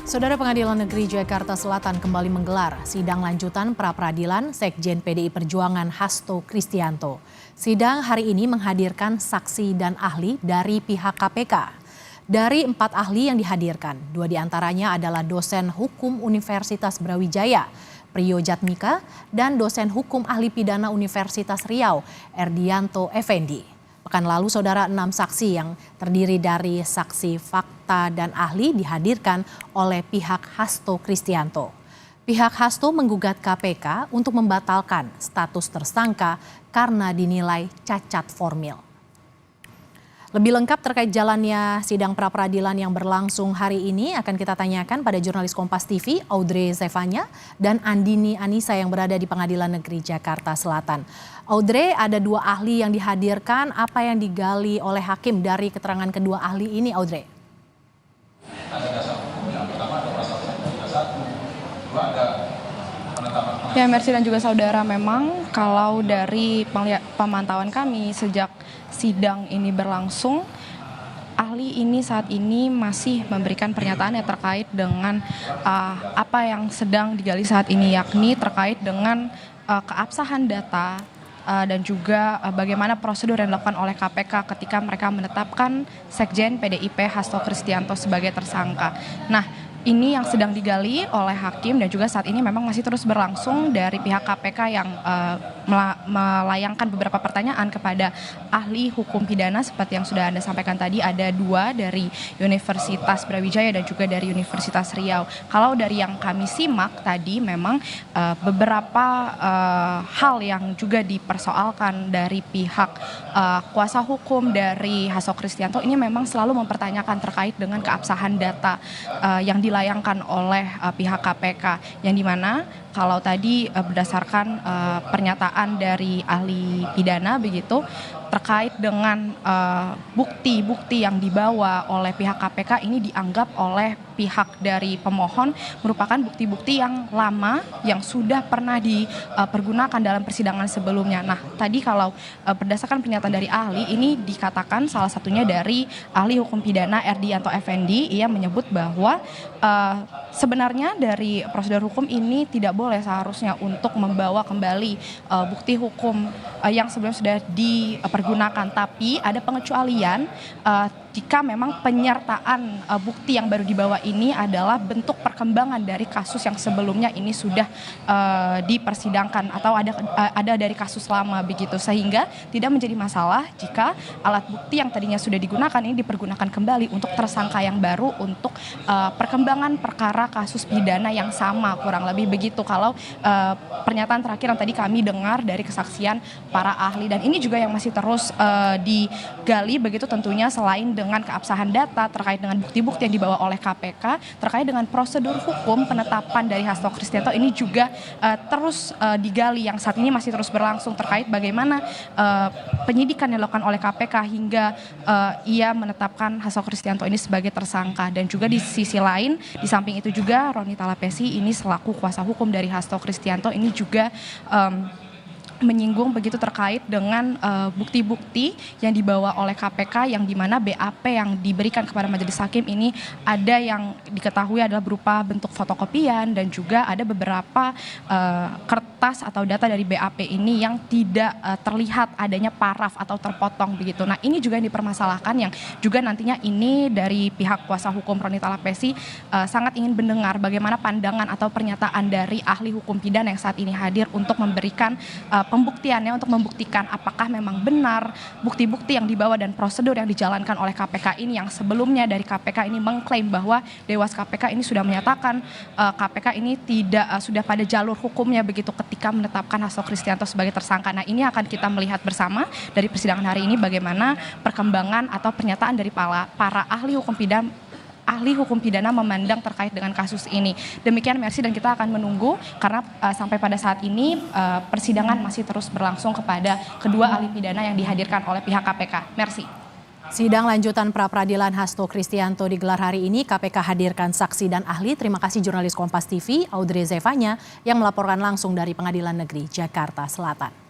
Saudara Pengadilan Negeri Jakarta Selatan kembali menggelar sidang lanjutan pra-peradilan Sekjen PDI Perjuangan Hasto Kristianto. Sidang hari ini menghadirkan saksi dan ahli dari pihak KPK. Dari 4 ahli yang dihadirkan, 2 diantaranya adalah dosen hukum Universitas Brawijaya, Priyo Jatmika, dan dosen hukum ahli pidana Universitas Riau, Erdianto Effendi. Pekan lalu, saudara, 6 saksi yang terdiri dari saksi fakta dan ahli dihadirkan oleh pihak Hasto Kristianto. Pihak Hasto menggugat KPK untuk membatalkan status tersangka karena dinilai cacat formil. Lebih lengkap terkait jalannya sidang pra-peradilan yang berlangsung hari ini akan kita tanyakan pada jurnalis Kompas TV Audrey Zevanya dan Andini Anissa yang berada di Pengadilan Negeri Jakarta Selatan. Audrey, ada 2 ahli yang dihadirkan, apa yang digali oleh hakim dari keterangan kedua ahli ini, Audrey? Ya, Mercy dan juga saudara, memang kalau dari pemantauan kami sejak sidang ini berlangsung, ahli ini saat ini masih memberikan pernyataan yang terkait dengan apa yang sedang digali saat ini, yakni terkait dengan keabsahan data dan juga bagaimana prosedur yang dilakukan oleh KPK ketika mereka menetapkan Sekjen PDIP Hasto Kristianto sebagai tersangka. Nah, ini yang sedang digali oleh hakim dan juga saat ini memang masih terus berlangsung dari pihak KPK yang melayangkan beberapa pertanyaan kepada ahli hukum pidana seperti yang sudah Anda sampaikan tadi, ada 2 dari Universitas Brawijaya dan juga dari Universitas Riau. Kalau dari yang kami simak tadi memang beberapa hal yang juga dipersoalkan dari pihak kuasa hukum dari Hasto Kristianto ini memang selalu mempertanyakan terkait dengan keabsahan data yang dilayangkan oleh pihak KPK, yang dimana kalau tadi berdasarkan pernyataan dari ahli pidana begitu terkait dengan bukti-bukti yang dibawa oleh pihak KPK ini dianggap oleh pihak dari pemohon merupakan bukti-bukti yang lama yang sudah pernah dipergunakan dalam persidangan sebelumnya. Nah, tadi kalau berdasarkan pernyataan dari ahli ini dikatakan salah satunya dari ahli hukum pidana Erdianto Effendi, ia menyebut bahwa sebenarnya dari prosedur hukum ini tidak boleh seharusnya untuk membawa kembali bukti hukum yang sebelumnya sudah dipergunakan, tapi ada pengecualian jika memang penyertaan bukti yang baru dibawa ini adalah bentuk perkembangan dari kasus yang sebelumnya ini sudah dipersidangkan atau ada dari kasus lama begitu, sehingga tidak menjadi masalah jika alat bukti yang tadinya sudah digunakan ini dipergunakan kembali untuk tersangka yang baru untuk perkembangan perkara kasus pidana yang sama, kurang lebih begitu kalau pernyataan terakhir yang tadi kami dengar dari kesaksian para ahli. Dan ini juga yang masih terus digali begitu tentunya, selain dengan keabsahan data terkait dengan bukti-bukti yang dibawa oleh KPK terkait dengan prosedur hukum penetapan dari Hasto Kristianto ini juga terus digali, yang saat ini masih terus berlangsung terkait bagaimana penyidikan yang dilakukan oleh KPK hingga ia menetapkan Hasto Kristianto ini sebagai tersangka. Dan juga di sisi lain, di samping itu juga Roni Talapesi ini selaku kuasa hukum dari Hasto Kristianto ini juga menyinggung begitu terkait dengan bukti-bukti yang dibawa oleh KPK, yang dimana BAP yang diberikan kepada majelis hakim ini ada yang diketahui adalah berupa bentuk fotokopian dan juga ada beberapa kertas atau data dari BAP ini yang tidak terlihat adanya paraf atau terpotong begitu. Nah, ini juga yang dipermasalahkan, yang juga nantinya ini dari pihak kuasa hukum Roni Talapesi sangat ingin mendengar bagaimana pandangan atau pernyataan dari ahli hukum pidana yang saat ini hadir untuk memberikan pembuktiannya, untuk membuktikan apakah memang benar bukti-bukti yang dibawa dan prosedur yang dijalankan oleh KPK ini, yang sebelumnya dari KPK ini mengklaim bahwa Dewas KPK ini sudah menyatakan KPK ini tidak sudah pada jalur hukumnya begitu ketika menetapkan Hasto Kristianto sebagai tersangka. Nah, ini akan kita melihat bersama dari persidangan hari ini bagaimana perkembangan atau pernyataan dari para ahli hukum pidana memandang terkait dengan kasus ini. Demikian, Mercy, dan kita akan menunggu karena sampai pada saat ini persidangan masih terus berlangsung kepada kedua ahli pidana yang dihadirkan oleh pihak KPK. Mercy. Sidang lanjutan pra-peradilan Hasto Kristianto digelar hari ini. KPK hadirkan saksi dan ahli. Terima kasih jurnalis Kompas TV Audrey Zevanya yang melaporkan langsung dari Pengadilan Negeri Jakarta Selatan.